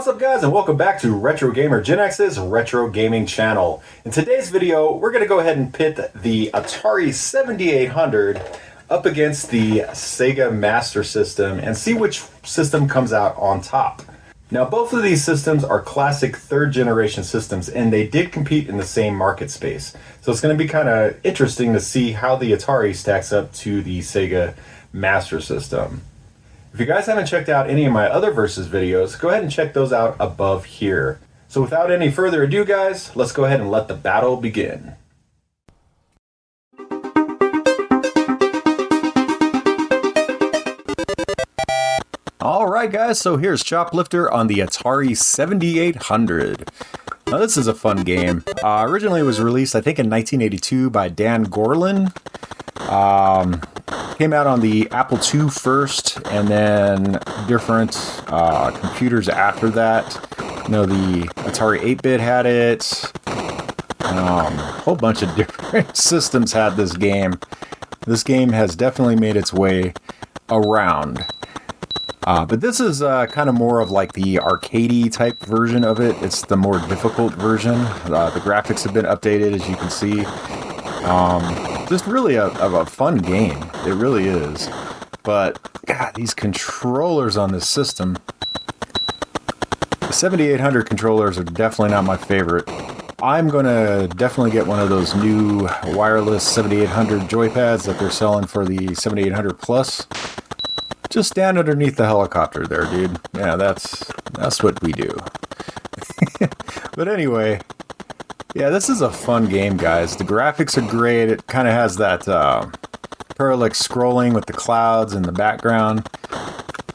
What's up guys, and welcome back to Retro Gamer Gen X's Retro Gaming channel. In today's video, we're going to go ahead and pit the Atari 7800 up against the Sega Master System and see which system comes out on top. Now both of these systems are classic third generation systems and they did compete in the same market space. So it's going to be kind of interesting to see how the Atari stacks up to the Sega Master System. If you guys haven't checked out any of my other Versus videos, go ahead and check those out above here. So without any further ado guys, let's go ahead and let the battle begin. Alright guys, so here's Choplifter on the Atari 7800. Now this is a fun game. Originally it was released I think in 1982 by Dan Gorlin. Came out on the Apple II first, and then different computers after that. You know, the Atari 8-bit had it. A whole bunch of different systems had this game. This game has definitely made its way around. But this is kind of more of like the arcadey type version of it. It's the more difficult version. The graphics have been updated, as you can see. Just really a fun game. It really is. But, God, these controllers on this system. The 7800 controllers are definitely not my favorite. I'm going to definitely get one of those new wireless 7800 joypads that they're selling for the 7800 Plus. Just stand underneath the helicopter there, dude. Yeah, that's what we do. But anyway, yeah, this is a fun game, guys. The graphics are great. It kind of has that parallax scrolling with the clouds in the background.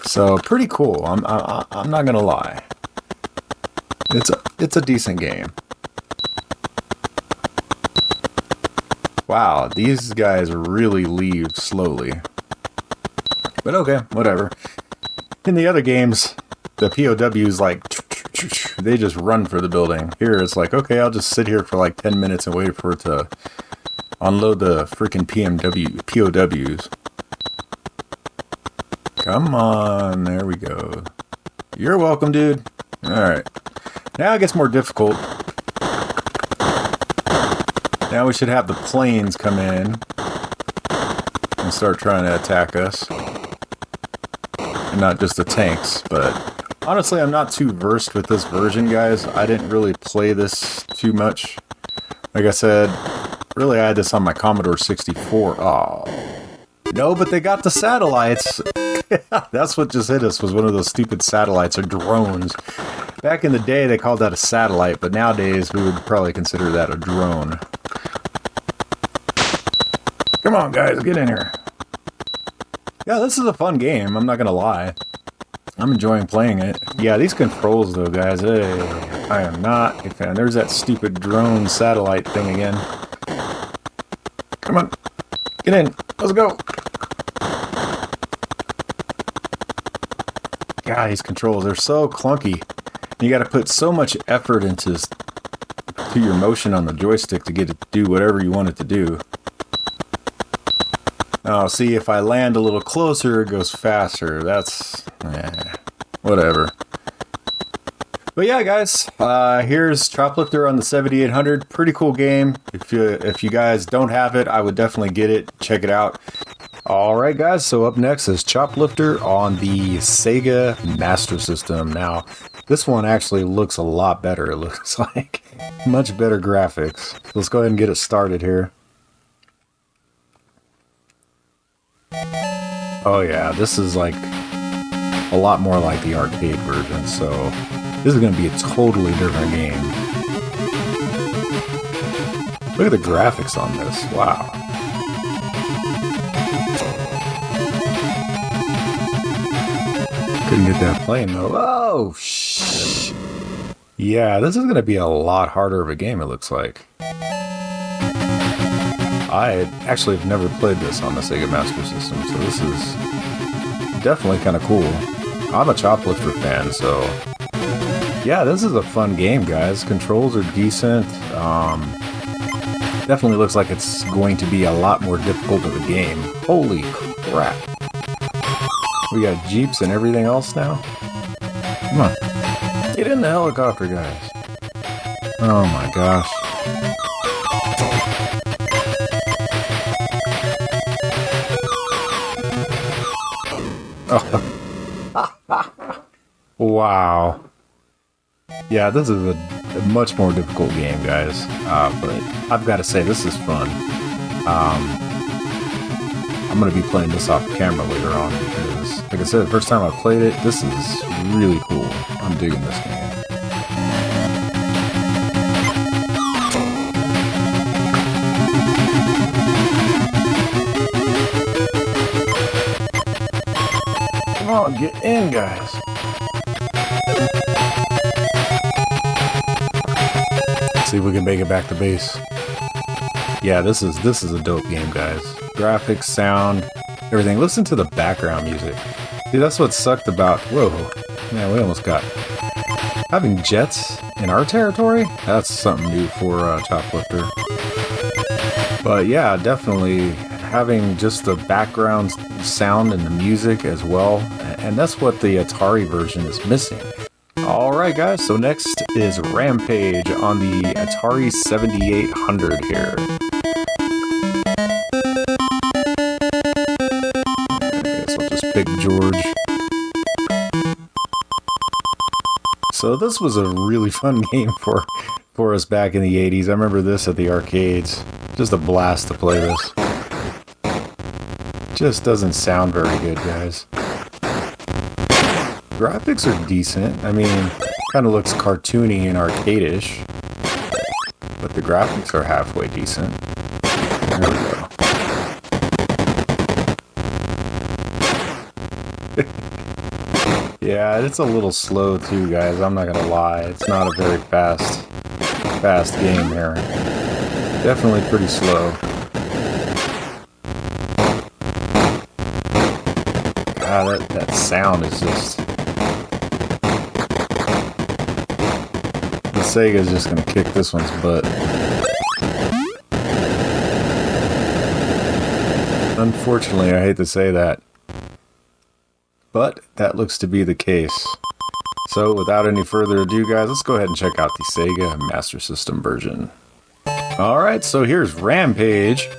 So pretty cool. I'm not gonna lie. It's a decent game. Wow, these guys really leave slowly. But okay, whatever. In the other games, the POWs like they just run for the building. Here it's like, okay, I'll just sit here for like 10 minutes and wait for it to unload the freaking POWs. Come on, there we go. You're welcome, dude. Alright. Now it gets more difficult. Now we should have the planes come in and start trying to attack us. And not just the tanks, but honestly, I'm not too versed with this version, guys. I didn't really play this too much. Like I said, really I had this on my Commodore 64. Oh, no, but they got the satellites. That's what just hit us, was one of those stupid satellites or drones. Back in the day, they called that a satellite, but nowadays we would probably consider that a drone. Come on, guys, get in here. Yeah, this is a fun game, I'm not gonna lie. I'm enjoying playing it. Yeah, these controls though, guys, I am not a fan. There's that stupid drone satellite thing again. Come on, get in, let's go. God, these controls, they're so clunky. You gotta put so much effort into your motion on the joystick to get it to do whatever you want it to do. Oh, see, if I land a little closer, it goes faster. That's... whatever. But yeah, guys, here's Choplifter on the 7800. Pretty cool game. If you guys don't have it, I would definitely get it. Check it out. Alright, guys, so up next is Choplifter on the Sega Master System. Now, this one actually looks a lot better, it looks like. Much better graphics. Let's go ahead and get it started here. Oh yeah, this is like a lot more like the arcade version, so this is going to be a totally different game. Look at the graphics on this, wow. Couldn't get that playing though. Oh, shh. Yeah, this is going to be a lot harder of a game, it looks like. I actually have never played this on the Sega Master System, so this is definitely kind of cool. I'm a Choplifter fan, so yeah, this is a fun game, guys. Controls are decent. Definitely looks like it's going to be a lot more difficult of a game. Holy crap. We got Jeeps and everything else now? Come on. Get in the helicopter, guys. Oh my gosh. Oh. Wow. Yeah, this is a much more difficult game, guys. But I've got to say, this is fun. I'm going to be playing this off camera later on because, like I said, the first time I played it, this is really cool. I'm digging this game. Come on, get in, guys. Let's see if we can make it back to base. Yeah, this is a dope game, guys. Graphics, sound, everything. Listen to the background music. See, that's what sucked about... Whoa. Man, we almost got... Having jets in our territory? That's something new for Choplifter. But yeah, definitely having just the background sound and the music as well. And that's what the Atari version is missing. Alright guys, so next is Rampage on the Atari 7800 here. I guess I'll just pick George. So this was a really fun game for us back in the 80s. I remember this at the arcades. Just a blast to play this. Just doesn't sound very good, guys. Graphics are decent. I mean, kind of looks cartoony and arcade-ish. But the graphics are halfway decent. There we go. Yeah, it's a little slow too, guys. I'm not gonna lie. It's not a very fast game here. Definitely pretty slow. God, that sound is just... Sega's just gonna kick this one's butt. Unfortunately, I hate to say that, but that looks to be the case. So without any further ado, guys, let's go ahead and check out the Sega Master System version. Alright, so here's Rampage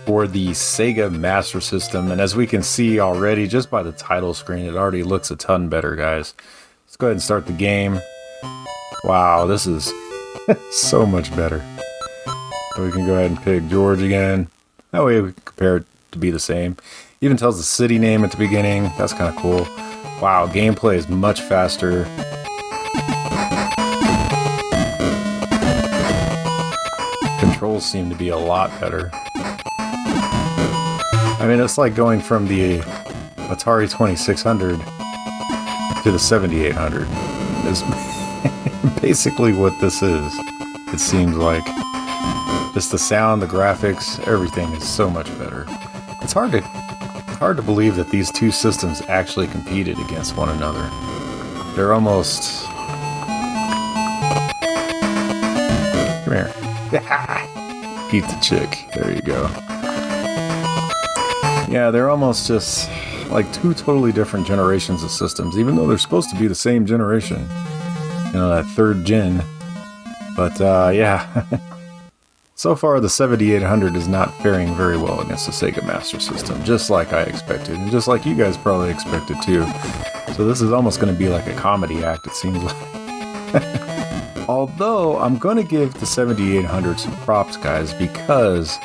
for the Sega Master System, and as we can see already, just by the title screen, it already looks a ton better, guys. Let's go ahead and start the game. Wow, this is so much better. So we can go ahead and pick George again. That way we can compare it to be the same. Even tells the city name at the beginning. That's kind of cool. Wow, gameplay is much faster. Controls seem to be a lot better. I mean, it's like going from the Atari 2600 to the 7800. It's basically what this is, it seems like. Just the sound, the graphics, everything is so much better. It's hard to believe that these two systems actually competed against one another. They're almost... Come here. Eat the chick. There you go. Yeah, they're almost just like two totally different generations of systems, even though they're supposed to be the same generation. You know, that third gen. But, yeah. So far, the 7800 is not faring very well against the Sega Master System, just like I expected, and just like you guys probably expected too. So this is almost going to be like a comedy act, it seems like. Although, I'm going to give the 7800 some props, guys, because,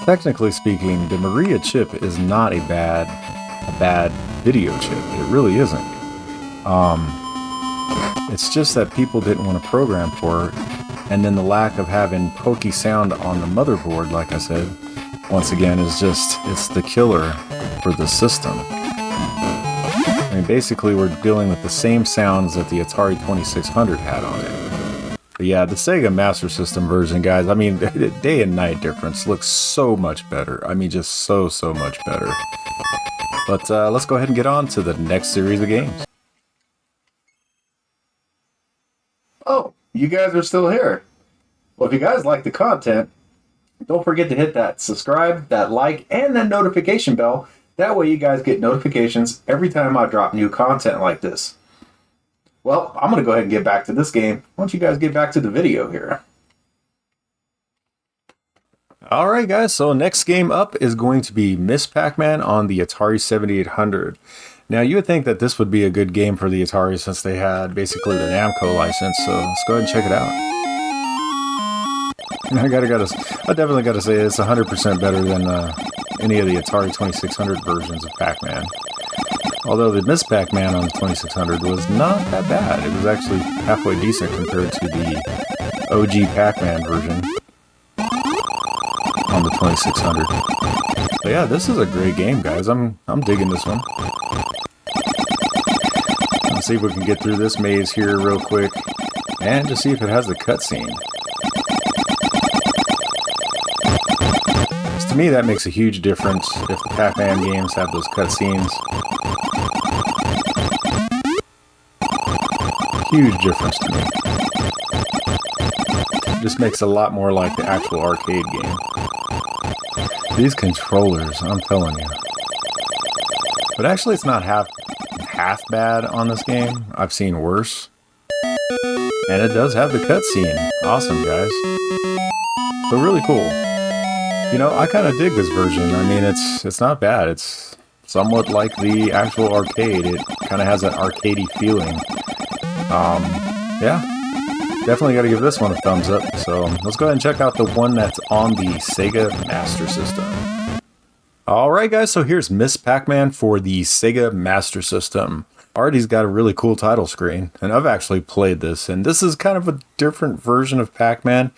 technically speaking, the Maria chip is not a bad video chip. It really isn't. It's just that people didn't want to program for it. And then the lack of having pokey sound on the motherboard, like I said, once again, is just, it's the killer for the system. I mean, basically, we're dealing with the same sounds that the Atari 2600 had on it. But yeah, the Sega Master System version, guys, I mean, day and night difference looks so much better. I mean, just so much better. But let's go ahead and get on to the next series of games. Oh, you guys are still here. Well, if you guys like the content, don't forget to hit that subscribe, that like, and that notification bell. That way you guys get notifications every time I drop new content like this. Well, Well, I'm going to go ahead and get back to this game. Why don't you guys get back to the video here? Alright guys, so next game up is going to be Miss Pac-Man on the Atari 7800. Now you would think that this would be a good game for the Atari since they had basically the Namco license, so let's go ahead and check it out. I definitely gotta say it's 100% better than any of the Atari 2600 versions of Pac-Man. Although the Miss Pac-Man on the 2600 was not that bad. It was actually halfway decent compared to the OG Pac-Man version on the 2600. But yeah, this is a great game, guys. I'm digging this one. Let's see if we can get through this maze here real quick, and just see if it has the cutscene. To me, that makes a huge difference if the Pac-Man games have those cutscenes. Huge difference to me. Just makes it a lot more like the actual arcade game. These controllers, I'm telling you. But actually, it's not half bad on this game. I've seen worse. And it does have the cutscene. Awesome, guys. So really cool. You know, I kind of dig this version. I mean, it's not bad. It's somewhat like the actual arcade. It kind of has that arcadey feeling. Yeah, definitely got to give this one a thumbs up. So let's go ahead and check out the one that's on the Sega Master System. Alright guys, so here's Miss Pac-Man for the Sega Master System. Already's got a really cool title screen, and I've actually played this, and this is kind of a different version of Pac-Man.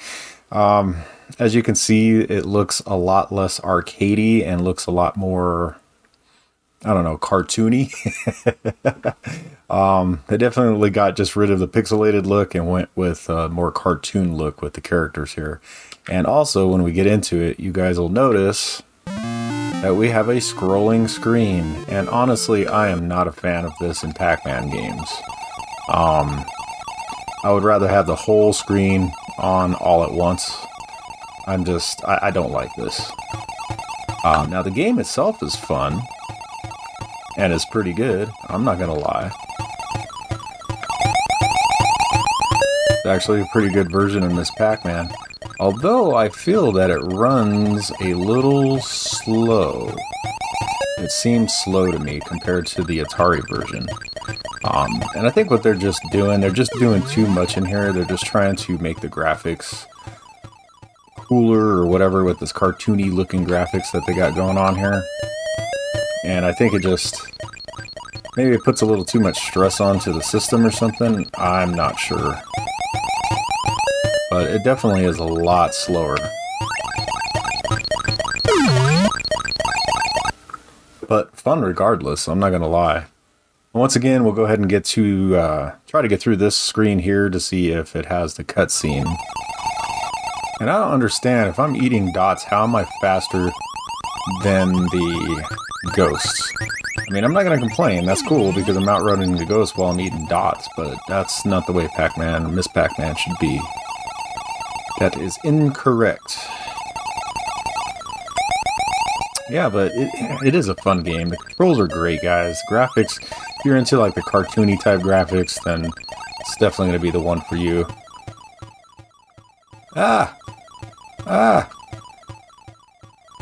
As you can see, it looks a lot less arcadey and looks a lot more, I don't know, cartoony. They definitely got just rid of the pixelated look and went with a more cartoon look with the characters here. And also, when we get into it, you guys will notice that we have a scrolling screen. And honestly, I am not a fan of this in Pac-Man games. I would rather have the whole screen on all at once. I don't like this. Now, the game itself is fun. And it's pretty good. I'm not gonna lie. It's actually a pretty good version of Miss Pac-Man. Although I feel that it runs a little slow. It seems slow to me compared to the Atari version. And I think what they're just doing too much in here. They're just trying to make the graphics cooler or whatever with this cartoony looking graphics that they got going on here. And I think maybe it puts a little too much stress onto the system or something. I'm not sure. But it definitely is a lot slower. But fun regardless, I'm not going to lie. Once again, we'll go ahead and try to get through this screen here to see if it has the cutscene. And I don't understand, if I'm eating dots, how am I faster than the ghosts? I mean, I'm not going to complain. That's cool because I'm outrunning the ghosts while I'm eating dots, but that's not the way Pac-Man or Miss Pac-Man should be. That is incorrect. Yeah, but it is a fun game. The controls are great, guys. Graphics, if you're into like the cartoony type graphics, then it's definitely going to be the one for you.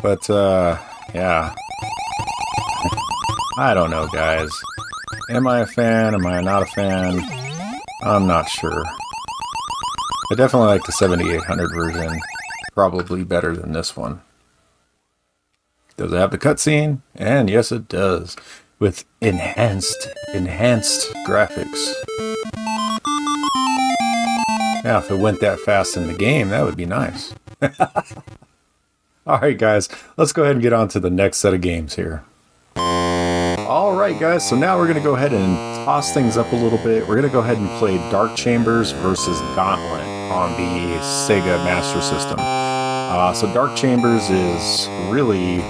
But, yeah. I don't know, guys. Am I a fan? Am I not a fan? I'm not sure. I definitely like the 7800 version. Probably better than this one. Does it have the cutscene? And yes, it does. With enhanced graphics. Yeah, if it went that fast in the game, that would be nice. Alright guys, let's go ahead and get on to the next set of games here. Alright guys, so now we're going to go ahead and toss things up a little bit. We're going to go ahead and play Dark Chambers versus Gauntlet on the Sega Master System. So Dark Chambers is really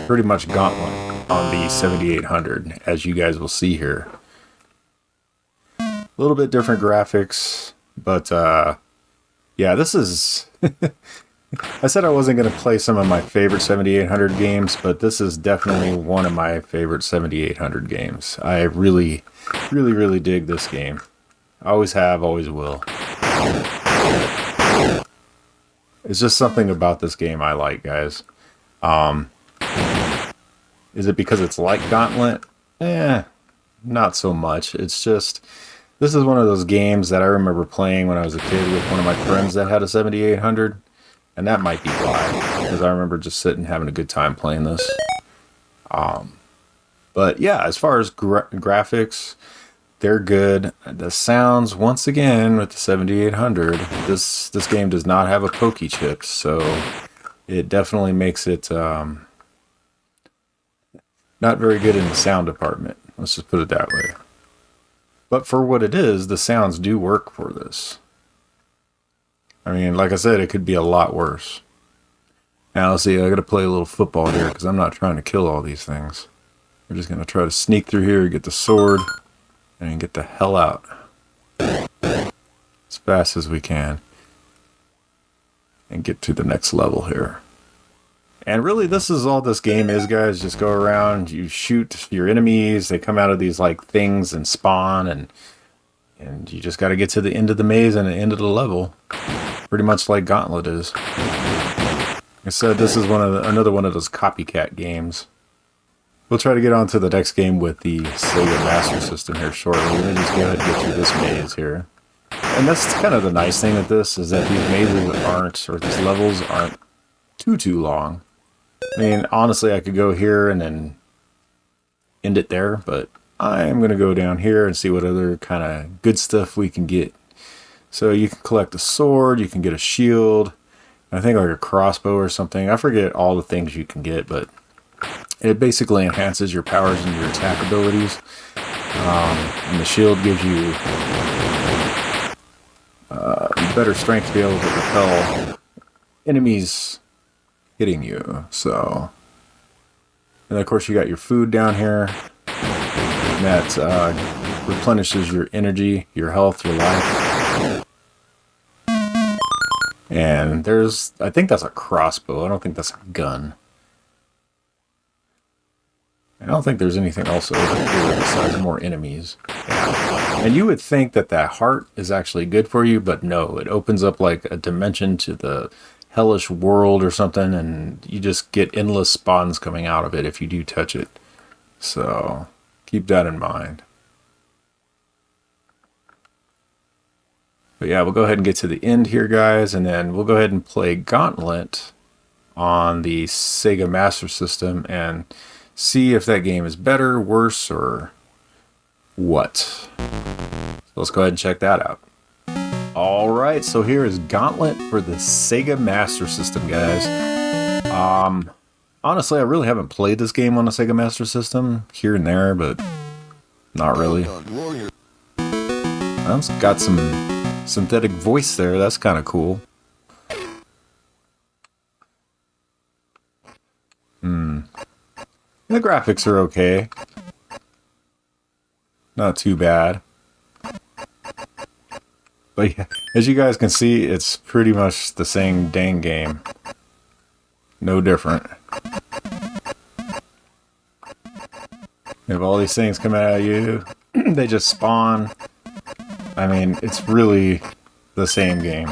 pretty much Gauntlet on the 7800, as you guys will see here. A little bit different graphics, but yeah, this is... I said I wasn't going to play some of my favorite 7800 games, but this is definitely one of my favorite 7800 games. I really dig this game. Always have, always will. It's just something about this game I like, guys. Is it because it's like Gauntlet? Not so much. It's just, this is one of those games that I remember playing when I was a kid with one of my friends that had a 7800. And that might be why, because I remember just sitting having a good time playing this. But yeah, as far as graphics, they're good. The sounds, once again, with the 7800, this game does not have a pokey chip, so it definitely makes it not very good in the sound department. Let's just put it that way. But for what it is, the sounds do work for this. I mean, like I said, it could be a lot worse. Now, let's see, I gotta play a little football here, because I'm not trying to kill all these things. We're just gonna try to sneak through here, get the sword, and get the hell out. As fast as we can. And get to the next level here. And really, this is all this game is, guys. Just go around, you shoot your enemies, they come out of these, like, things and spawn, and you just gotta get to the end of the maze and the end of the level. Pretty much like Gauntlet is. Like I said, this is another one of those copycat games. We'll try to get on to the next game with the Sega Master System here shortly. We're just going to get through this maze here. And that's kind of the nice thing with this, is that these mazes these levels aren't too long. I mean, honestly, I could go here and then end it there, but I'm going to go down here and see what other kind of good stuff we can get. So you can collect a sword, you can get a shield, I think like a crossbow or something. I forget all the things you can get, but it basically enhances your powers and your attack abilities. And the shield gives you better strength to be able to repel enemies hitting you. So, and of course you got your food down here. And that replenishes your energy, your health, your life. And I think that's a crossbow. I don't think that's a gun. I don't think there's anything else over here besides more enemies. And you would think that heart is actually good for you, but no. It opens up like a dimension to the hellish world or something, and you just get endless spawns coming out of it if you do touch it. So, keep that in mind. But yeah, we'll go ahead and get to the end here, guys, and then we'll go ahead and play Gauntlet on the Sega Master System and see if that game is better, worse, or what. So let's go ahead and check that out. Alright, so here is Gauntlet for the Sega Master System, guys. Honestly, I really haven't played this game on the Sega Master System, here and there, but not really. Well, it's got some synthetic voice there, that's kind of cool. The graphics are okay. Not too bad. But yeah, as you guys can see, it's pretty much the same dang game. No different. You have all these things coming out of you. They just spawn. I mean, it's really the same game.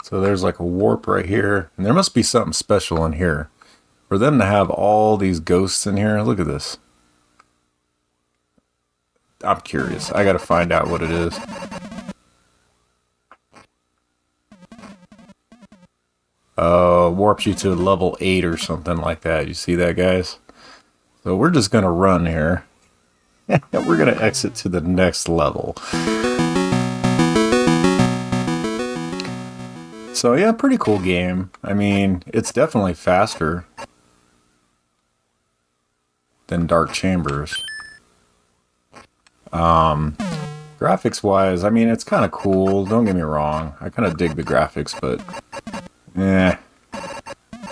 So there's like a warp right here. And there must be something special in here. For them to have all these ghosts in here. Look at this. I'm curious. I gotta find out what it is. Warps you to level 8 or something like that. You see that, guys? So we're just gonna run here. We're gonna exit to the next level. So yeah, pretty cool game. I mean, it's definitely faster than Dark Chambers. Graphics wise, I mean, it's kind of cool. Don't get me wrong. I kind of dig the graphics, but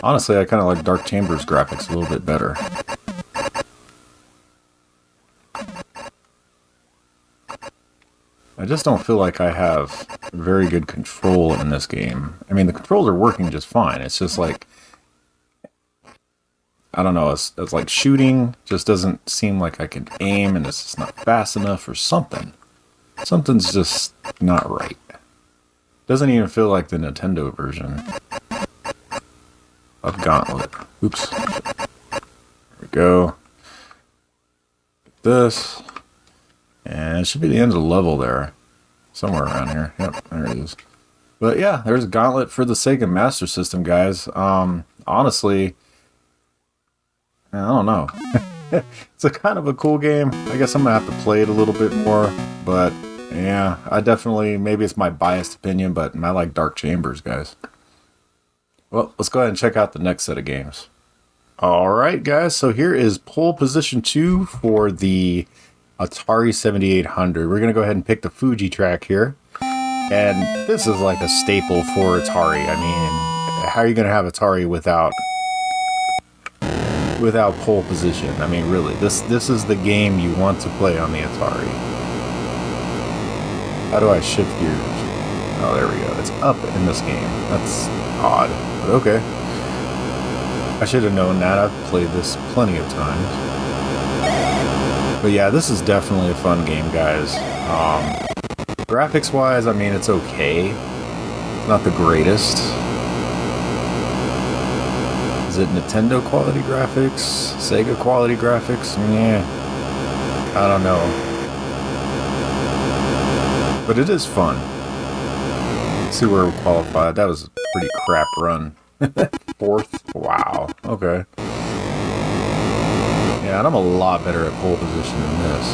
honestly, I kind of like Dark Chambers graphics a little bit better. I just don't feel like I have very good control in this game. I mean, the controls are working just fine. It's just like, I don't know, it's like shooting just doesn't seem like I can aim, and it's just not fast enough or something. Something's just not right. Doesn't even feel like the Nintendo version of Gauntlet. Oops. There we go. This. And it should be the end of the level there. Somewhere around here. Yep, there it is. But yeah, there's Gauntlet for the Sega Master System, guys. Honestly, I don't know. It's a kind of a cool game. I guess I'm going to have to play it a little bit more. But yeah, I definitely, maybe it's my biased opinion, but I like Dark Chambers, guys. Well, let's go ahead and check out the next set of games. Alright, guys, so here is pole position 2 for the Atari 7800. We're going to go ahead and pick the Fuji track here. And this is like a staple for Atari. I mean, how are you going to have Atari without pole position? I mean, really, this is the game you want to play on the Atari. How do I shift gears? Oh, there we go. It's up in this game. That's odd, but okay. I should have known that. I've played this plenty of times. But yeah, this is definitely a fun game, guys. Graphics-wise, I mean, it's okay. It's not the greatest. Is it Nintendo quality graphics? Sega quality graphics? Yeah. I don't know. But it is fun. Let's see where we qualified. That was a pretty crap run. 4th? Wow. Okay. Yeah, and I'm a lot better at pole position than this.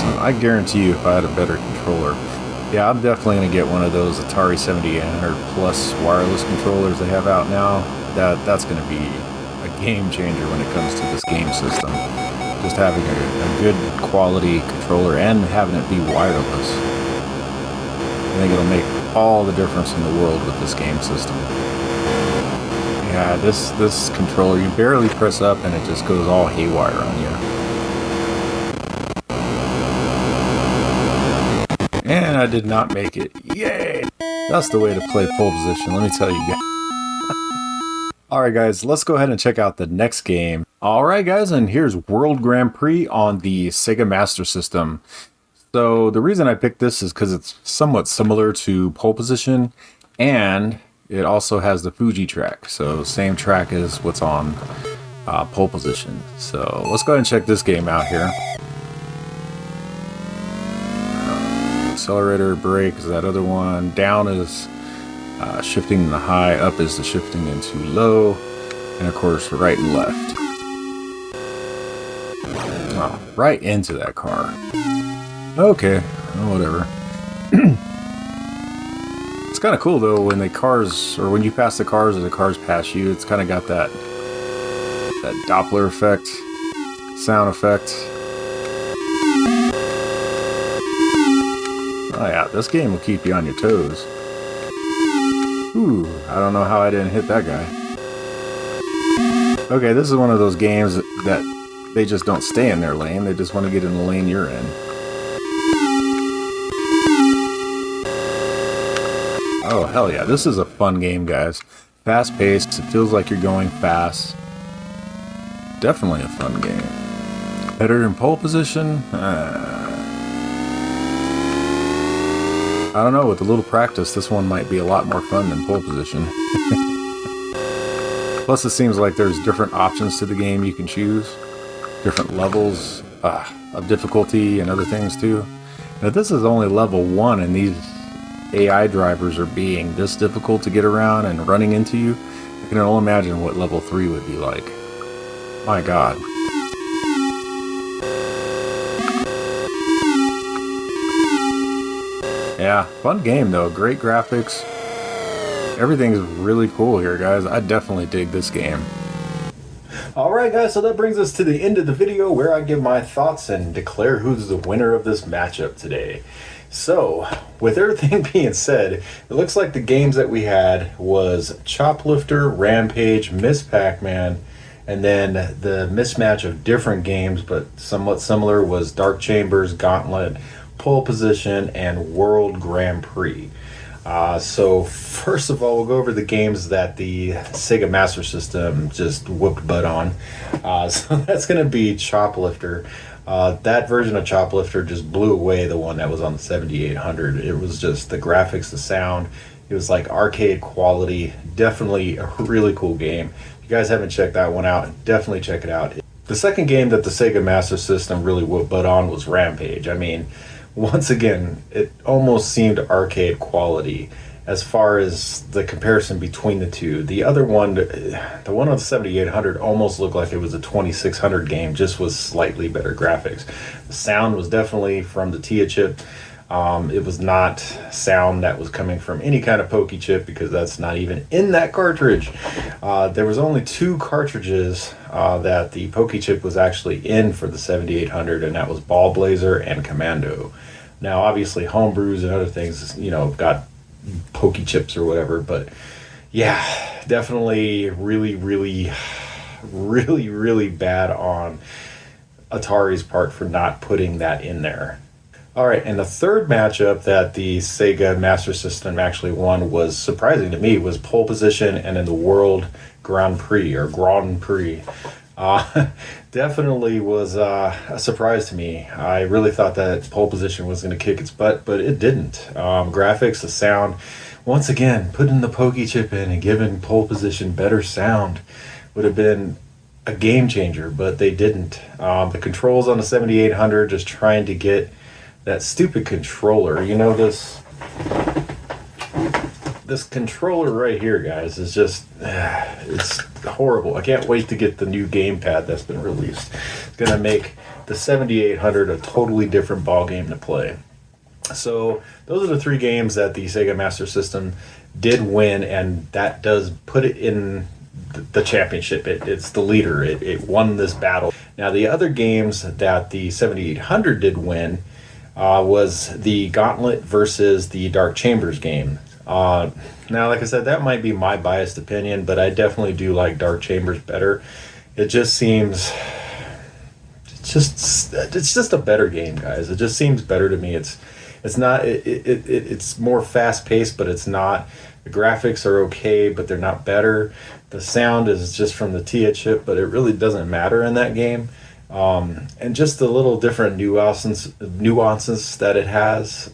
So I guarantee you if I had a better controller. Yeah, I'm definitely going to get one of those Atari 7800 Plus wireless controllers they have out now. That's going to be a game changer when it comes to this game system. Just having a good quality controller and having it be wireless. I think it'll make all the difference in the world with this game system. Yeah, this controller, you barely press up and it just goes all haywire on you. And I did not make it. Yay! That's the way to play pole position, let me tell you guys. Alright guys, let's go ahead and check out the next game. Alright guys, and here's World Grand Prix on the Sega Master System. So the reason I picked this is because it's somewhat similar to pole position, and it also has the Fuji track. So same track as what's on pole position. So let's go ahead and check this game out here. Accelerator, brake is that other one. Down is shifting in the high, up is the shifting into low, and of course right and left. Oh, right into that car. Okay, well, whatever. It's kind of cool though when the cars, or when you pass the cars or the cars pass you. It's kind of got that Doppler effect, sound effect. Oh yeah, this game will keep you on your toes. Ooh, I don't know how I didn't hit that guy. Okay, this is one of those games that they just don't stay in their lane. They just want to get in the lane you're in. Oh, hell yeah. This is a fun game, guys. Fast-paced. It feels like you're going fast. Definitely a fun game. Better than pole position? I don't know. With a little practice, this one might be a lot more fun than pole position. Plus, it seems like there's different options to the game you can choose. Different levels of difficulty and other things, too. Now, this is only level 1, and these AI drivers are being this difficult to get around and running into you. I can only imagine what level 3 would be like. My God. Yeah, fun game though. Great graphics. Everything's really cool here, guys. I definitely dig this game. Alright guys, so that brings us to the end of the video where I give my thoughts and declare who's the winner of this matchup today. So, with everything being said, it looks like the games that we had was Choplifter, Rampage, Miss Pac-Man, and then the mismatch of different games but somewhat similar was Dark Chambers, Gauntlet, Pole Position, and World Grand Prix. So first of all, we'll go over the games that the Sega Master System just whooped butt on. So that's going to be Choplifter. That version of Choplifter just blew away the one that was on the 7800. It was just the graphics, the sound. It was like arcade quality. Definitely a really cool game. If you guys haven't checked that one out, definitely check it out. The second game that the Sega Master System really whooped butt on was Rampage. I mean, once again, it almost seemed arcade quality as far as the comparison between the two. The other one, the one on the 7800, almost looked like it was a 2600 game, just with slightly better graphics. The sound was definitely from the TIA chip. It was not sound that was coming from any kind of pokey chip, because that's not even in that cartridge. There was only 2 cartridges that the pokey chip was actually in for the 7800, and that was Ball Blazer and Commando. Now, obviously, homebrews and other things, you know, got pokey chips or whatever, but yeah, definitely really bad on Atari's part for not putting that in there. All right, and the third matchup that the Sega Master System actually won was surprising to me, was pole position and in the World Grand Prix, or Grand Prix. Definitely was a surprise to me. I really thought that pole position was going to kick its butt, but it didn't. Graphics, the sound, once again, putting the pokey chip in and giving pole position better sound would have been a game changer, but they didn't. The controls on the 7800, just trying to get that stupid controller. You know, this controller right here, guys, is just, it's horrible. I can't wait to get the new gamepad that's been released. It's going to make the 7800 a totally different ball game to play. So those are the 3 games that the Sega Master System did win, and that does put it in the championship. It's the leader. It won this battle. Now, the other games that the 7800 did win was the Gauntlet versus the Dark Chambers game. Now, like I said, that might be my biased opinion, but I definitely do like Dark Chambers better. It just seems, it's just a better game, guys. It just seems better to me. It's not, it's more fast paced, but it's not. The graphics are okay, but they're not better. The sound is just from the TIA chip, but it really doesn't matter in that game. And just the little different nuances that it has,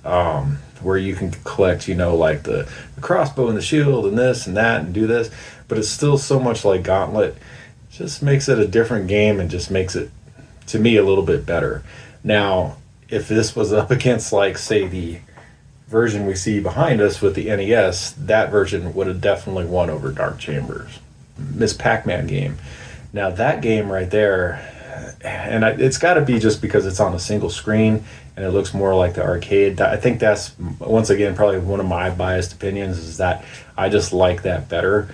where you can collect, you know, like the crossbow and the shield and this and that and do this, but it's still so much like Gauntlet. It just makes it a different game and just makes it, to me, a little bit better. Now, if this was up against, like, say, the version we see behind us with the NES, that version would have definitely won over Dark Chambers. Miss Pac-Man game. Now, that game right there, and it's got to be just because it's on a single screen and it looks more like the arcade. I think that's, once again, probably one of my biased opinions, is that I just like that better.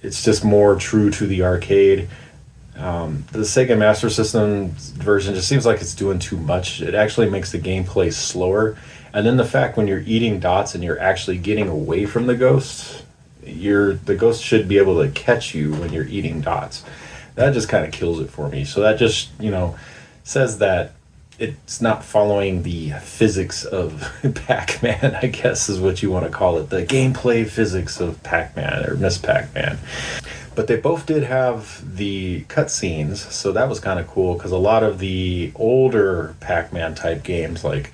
It's just more true to the arcade. The Sega Master System version just seems like it's doing too much. It actually makes the gameplay slower. And then the fact when you're eating dots and you're actually getting away from the ghosts, the ghost should be able to catch you when you're eating dots. That just kind of kills it for me. So that just, you know, says that it's not following the physics of Pac-Man, I guess is what you want to call it. The gameplay physics of Pac-Man, or Miss Pac-Man. But they both did have the cutscenes, so that was kind of cool, because a lot of the older Pac-Man type games, like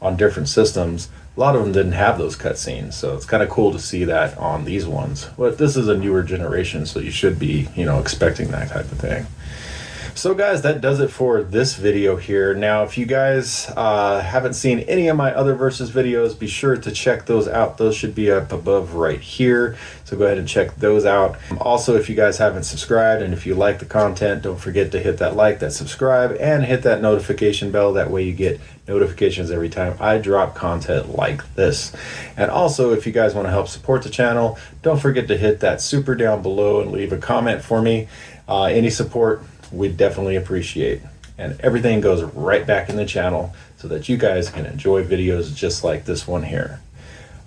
on different systems, a lot of them didn't have those cutscenes, so it's kind of cool to see that on these ones. But this is a newer generation, so you should be, you know, expecting that type of thing. So guys, that does it for this video here. Now, if you guys haven't seen any of my other Versus videos, be sure to check those out. Those should be up above right here. So go ahead and check those out. Also, if you guys haven't subscribed and if you like the content, don't forget to hit that like, that subscribe, and hit that notification bell. That way you get notifications every time I drop content like this. And also, if you guys want to help support the channel, don't forget to hit that super down below and leave a comment for me. Any support we'd definitely appreciate. And everything goes right back in the channel so that you guys can enjoy videos just like this one here.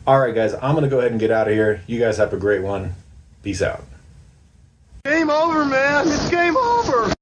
Alright guys, I'm going to go ahead and get out of here. You guys have a great one. Peace out. Game over, man. It's game over.